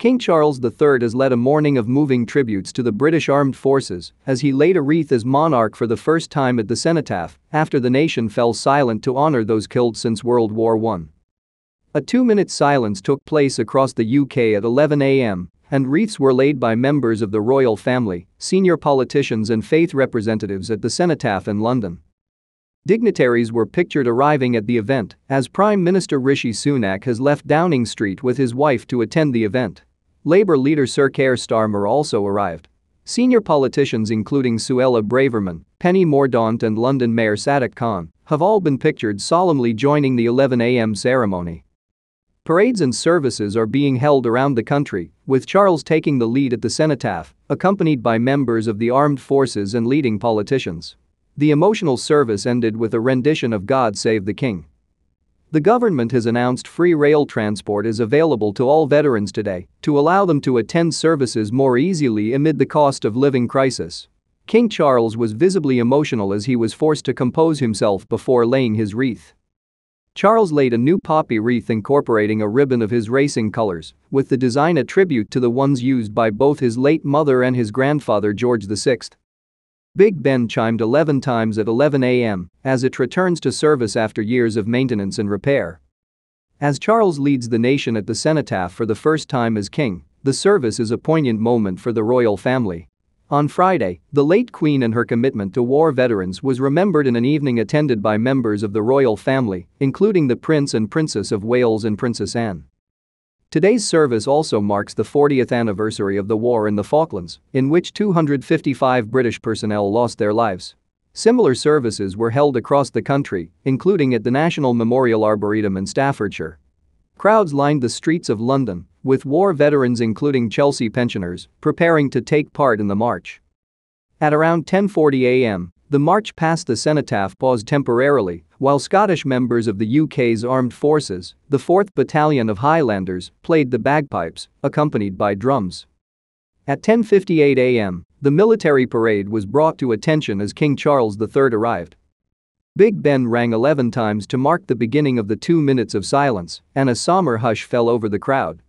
King Charles III has led a morning of moving tributes to the British Armed Forces as he laid a wreath as monarch for the first time at the cenotaph after the nation fell silent to honor those killed since World War I. A 2-minute silence took place across the UK at 11 a.m. and wreaths were laid by members of the royal family, senior politicians and faith representatives at the cenotaph in London. Dignitaries were pictured arriving at the event as Prime Minister Rishi Sunak has left Downing Street with his wife to attend the event. Labour leader Sir Keir Starmer also arrived. Senior politicians including Suella Braverman, Penny Mordaunt and London Mayor Sadiq Khan have all been pictured solemnly joining the 11 a.m. ceremony. Parades and services are being held around the country, with Charles taking the lead at the cenotaph, accompanied by members of the armed forces and leading politicians. The emotional service ended with a rendition of God Save the King. The government has announced free rail transport is available to all veterans today to allow them to attend services more easily amid the cost of living crisis. King Charles was visibly emotional as he was forced to compose himself before laying his wreath. Charles laid a new poppy wreath incorporating a ribbon of his racing colors, with the design a tribute to the ones used by both his late mother and his grandfather George VI. Big Ben chimed 11 times at 11 a.m. as it returns to service after years of maintenance and repair. As Charles leads the nation at the cenotaph for the first time as king, the service is a poignant moment for the royal family. On Friday, the late Queen and her commitment to war veterans was remembered in an evening attended by members of the royal family, including the Prince and Princess of Wales and Princess Anne. Today's service also marks the 40th anniversary of the war in the Falklands, in which 255 British personnel lost their lives. Similar services were held across the country, including at the National Memorial Arboretum in Staffordshire. Crowds lined the streets of London, with war veterans including Chelsea pensioners preparing to take part in the march. At around 10:40 a.m., the march past the cenotaph paused temporarily while Scottish members of the UK's armed forces, the 4th Battalion of Highlanders, played the bagpipes, accompanied by drums. At 10:58 a.m., the military parade was brought to attention as King Charles III arrived. Big Ben rang 11 times to mark the beginning of the 2 minutes of silence, and a somber hush fell over the crowd.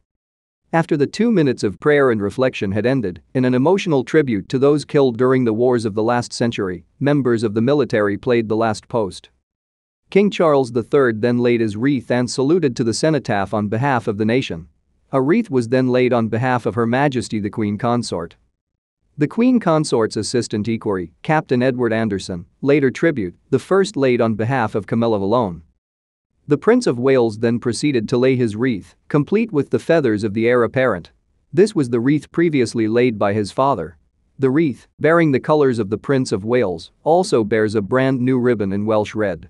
After the 2 minutes of prayer and reflection had ended, in an emotional tribute to those killed during the wars of the last century, members of the military played the last post. King Charles III then laid his wreath and saluted to the cenotaph on behalf of the nation. A wreath was then laid on behalf of Her Majesty the Queen Consort. The Queen Consort's assistant equerry, Captain Edward Anderson, laid her tribute, the first laid on behalf of Camilla alone. The Prince of Wales then proceeded to lay his wreath, complete with the feathers of the heir apparent. This was the wreath previously laid by his father. The wreath, bearing the colours of the Prince of Wales, also bears a brand new ribbon in Welsh red.